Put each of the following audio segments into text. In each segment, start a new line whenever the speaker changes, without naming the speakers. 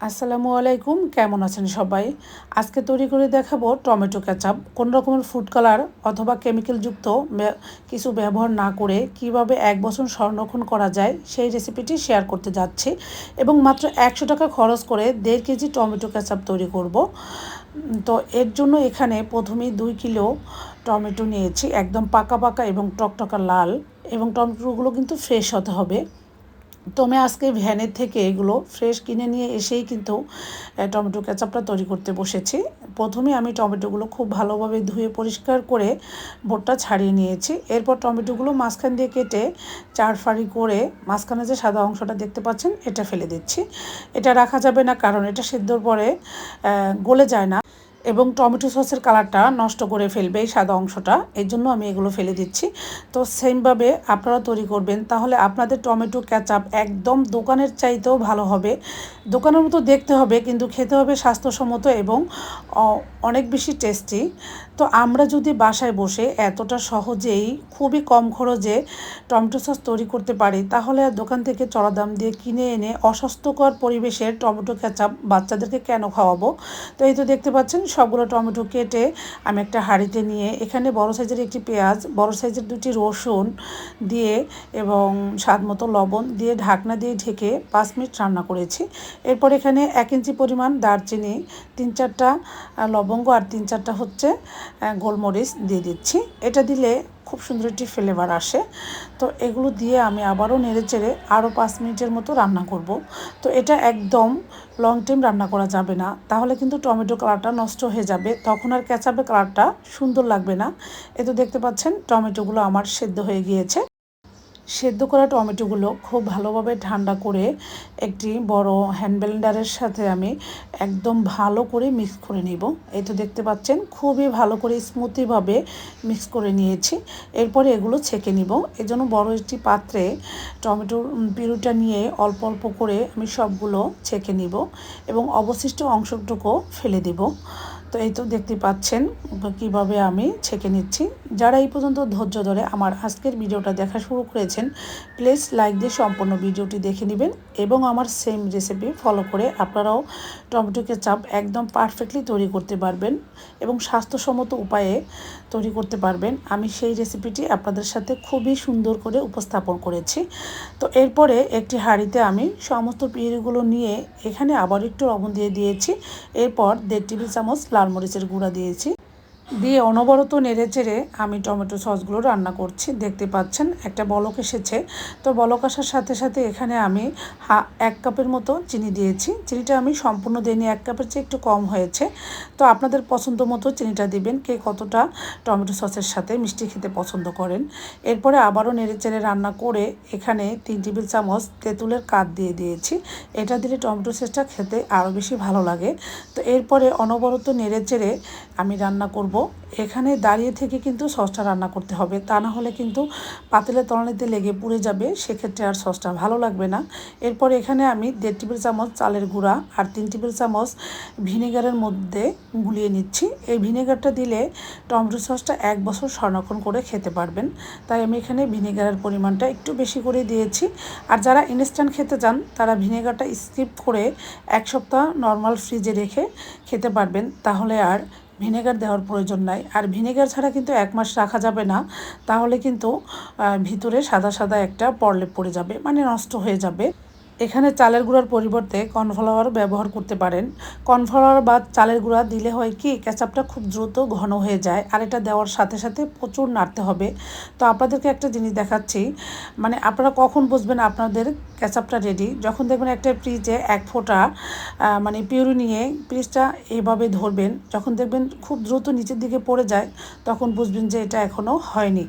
আসসালামু আলাইকুম, কেমন আছেন সবাই? আজকে তৈরি করে দেখাবো টমেটো কেচাপ। কোনো রকমের ফুড কালার অথবা কেমিক্যালযুক্ত কিছু ব্যবহার না করে কিভাবে 1 বছর সংরক্ষণ করা যায় সেই রেসিপিটি শেয়ার করতে যাচ্ছি। এবং মাত্র 100 টাকা খরচ করে 1.5 কেজি টমেটো কেচাপ তৈরি করব। তো এর জন্য এখানে প্রথমেই 2 কিলো টমেটো নিয়েছি, একদম পাকা পাকা এবং টকটকা লাল, এবং টমেটোগুলো কিন্তু ফ্রেশ হতে হবে। তো আমি আজকে ভ্যানের থেকে এগুলো ফ্রেশ কিনে নিয়ে এসেই কিন্তু টমেটো কেচাপটা তৈরি করতে বসেছি। প্রথমে আমি টমেটোগুলো খুব ভালোভাবে ধুয়ে পরিষ্কার করে বোটটা ছাড়িয়ে নিয়েছি। এরপর টমেটোগুলো মাঝখান দিয়ে কেটে 4 ফালি করে মাঝখানে যে সাদা অংশটা দেখতে পাচ্ছেন এটা ফেলে দিচ্ছি। এটা রাখা যাবে না, কারণ এটা সেদ্ধর পরে গলে যায় না এবং টমেটো সসের কালারটা নষ্ট করে ফেলবে এই সাদা অংশটা, এই জন্য আমি এগুলো ফেলে দিচ্ছি। তো সেমভাবে আপনারা তৈরি করবেন, তাহলে আপনাদের টমেটো কেচাপ একদম দোকানের চাইতেও ভালো হবে। দোকানের মতো দেখতে হবে, কিন্তু খেতে হবে স্বাস্থ্যসম্মত এবং অনেক বেশি টেস্টি। তো আমরা যদি বাসায় বসে এতটা সহজেই খুবই কম খরচে টমেটো সস তৈরি করতে পারি, তাহলে আর দোকান থেকে চড়া দাম দিয়ে কিনে এনে অস্বাস্থ্যকর পরিবেশের টমেটো কেচাপ বাচ্চাদেরকে কেন খাওয়াবো। তো এই তো দেখতে পাচ্ছেন সবগুলো টমেটো কেটে আমি একটা হাঁড়িতে নিয়ে এখানে বড় সাইজের একটি পেঁয়াজ, বড় সাইজের 2টি রসুন দিয়ে এবং স্বাদ মতো লবণ দিয়ে ঢাকনা দিয়ে ঢেকে 5 মিনিট রান্না করেছি। এরপর এখানে 1 ইঞ্চি পরিমাণ দারচিনি, 3-4টা লবঙ্গ আর 3-4টা হচ্ছে গোলমরিচ দিয়ে দিচ্ছি। এটা দিলে খুব সুন্দর একটি ফ্লেভার আসে। তো এগুলো দিয়ে আমি আবারও নেড়েচেড়ে আরও 5 মিনিটের মতো রান্না করব। তো এটা একদম লং টাইম রান্না করা যাবে না, তাহলে কিন্তু টমেটো কালারটা নষ্ট হয়ে যাবে, তখন আর কেচাপের কালারটা সুন্দর লাগবে না। এ তো দেখতে পাচ্ছেন টমেটোগুলো আমার সেদ্ধ হয়ে গিয়েছে। সেদ্ধ করা টমেটোগুলো খুব ভালোভাবে ঠান্ডা করে একটি বড় হ্যান্ড ব্লেন্ডারের সাথে আমি একদম ভালো করে মিক্স করে নিব। এই তো দেখতে পাচ্ছেন খুবই ভালো করে স্মুথিভাবে মিক্স করে নিয়েছি। এরপরে এগুলো ছেঁকে নিব। এজন্য বড় একটি পাত্রে টমেটোর পিউরিটা নিয়ে অল্প অল্প করে আমি সবগুলো ছেঁকে নিব এবং অবশিষ্ট অংশটুকু ফেলে দিব। তো এই তো দেখতে পাচ্ছেন কিভাবে আমি ছেঁকে নিচ্ছি। যারা এই পর্যন্ত ধৈর্য ধরে আমার আজকের ভিডিওটা দেখা শুরু করেছেন, প্লিজ লাইক দিয়ে সম্পূর্ণ ভিডিওটি দেখে নেবেন এবং আমার সেম রেসিপি ফলো করে আপনারাও টমেটো কেচাপ একদম পারফেক্টলি তৈরি করতে পারবেন এবং স্বাস্থ্যসম্মত উপায়ে তৈরি করতে পারবেন। আমি সেই রেসিপিটি আপনাদের সাথে খুবই সুন্দর করে উপস্থাপন করেছি। তো এরপরে একটি হাঁড়িতে আমি সমস্ত পিঁড়িগুলো নিয়ে এখানে আবার একটু লবণ দিয়ে দিয়েছি। এরপর 1.5 টেবিল চামচ লাল মরিচের গুঁড়া দিয়েছি, দিয়ে অনবরত নেড়েচেড়ে আমি টমেটো সসগুলো রান্না করছি। দেখতে পাচ্ছেন একটা বলক এসেছে। তো বলক আসার সাথে সাথে এখানে আমি 1 কাপের মতো চিনি দিয়েছি। চিনিটা আমি সম্পূর্ণ দিইনি, 1 কাপের চেয়ে একটু কম হয়েছে। তো আপনাদের পছন্দ মতো চিনিটা দিবেন, কে কতটা টমেটো সসের সাথে মিষ্টি খেতে পছন্দ করেন। এরপরে আবারও নেড়েচেড়ে রান্না করে এখানে 3 টেবিল চামচ তেঁতুলের কাঠ দিয়ে দিয়েছি। এটা দিলে টমেটো সসটা খেতে আরও বেশি ভালো লাগে। তো এরপরে অনবরত নেড়েচেড়ে আমি রান্না করব। এখানে দাঁড়িয়ে থেকে কিন্তু সসটা রান্না করতে হবে, তা না হলে কিন্তু পাতিলের তলানিতে লেগে পুড়ে যাবে, সেক্ষেত্রে আর সসটা ভালো লাগবে না। এরপর এখানে আমি 1.5 টেবিল চামচ চালের গুঁড়া আর 3 টেবিল চামচ ভিনেগারের মধ্যে গুলিয়ে নিচ্ছি। এই ভিনেগারটা দিলে টমেটো সসটা 1 বছর সংরক্ষণ করে খেতে পারবেন, তাই আমি এখানে ভিনেগারের পরিমাণটা একটু বেশি করে দিয়েছি। আর যারা ইনস্ট্যান্ট খেতে চান তারা ভিনেগারটা স্কিপ করে 1 সপ্তাহ নর্মাল ফ্রিজে রেখে খেতে পারবেন, তাহলে আর ভিনেগার দেওয়ার প্রয়োজন নাই। আর ভিনেগার ছাড়া কিন্তু 1 মাস রাখা যাবে না, তাহলে কিন্তু ভিতরে সাদা সাদা একটা প্রলেপ পড়ে যাবে, মানে নষ্ট হয়ে যাবে। এখানে চালের গুঁড়ার পরিবর্তে কর্নফ্লাওয়ার ব্যবহার করতে পারেন। কর্নফ্লাওয়ার বা চালের গুঁড়া দিলে হয় কি, কেচাপটা খুব দ্রুত ঘন হয়ে যায়, আর এটা দেওয়ার সাথে সাথে প্রচুর নাড়তে হবে। তো আপনাদেরকে একটা জিনিস দেখাচ্ছি, মানে আপনারা কখন বুঝবেন আপনাদের কেচাপটা রেডি, যখন দেখবেন একটা পিঁচে 1 ফোঁটা মানে পিউরি নিয়ে পিঁচটা এইভাবে ধরবেন, যখন দেখবেন খুব দ্রুত নিচের দিকে পড়ে যায়, তখন বুঝবেন যে এটা এখনও হয়নি।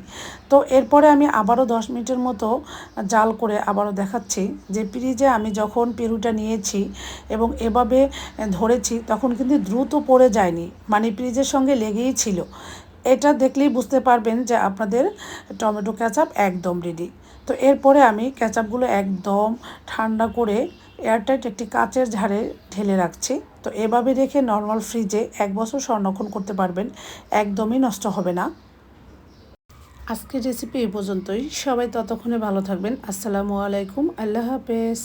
তো এরপরে আমি আবারও 10 মিনিটের মতো জাল করে আবারও দেখাচ্ছি যে ফ্রিজে আমি যখন পেরুটা নিয়েছি এবং এভাবে ধরেছি, তখন কিন্তু দ্রুত পড়ে যায়নি, মানে ফ্রিজের সঙ্গে লেগেই ছিল। এটা দেখলেই বুঝতে পারবেন যে আপনাদের টমেটো কেচাপ একদম রেডি। তো এরপরে আমি কেচাপগুলো একদম ঠান্ডা করে এয়ারটাইট একটি কাচের ঝাড়ে ঢেলে রাখছি। তো এভাবে রেখে নর্মাল ফ্রিজে 1 বছর সংরক্ষণ করতে পারবেন, একদমই নষ্ট হবে না। আজকের রেসিপি এই পর্যন্তই। সবাই ততক্ষণে ভালো থাকবেন। আসসালামু আলাইকুম, আল্লাহ হাফেজ।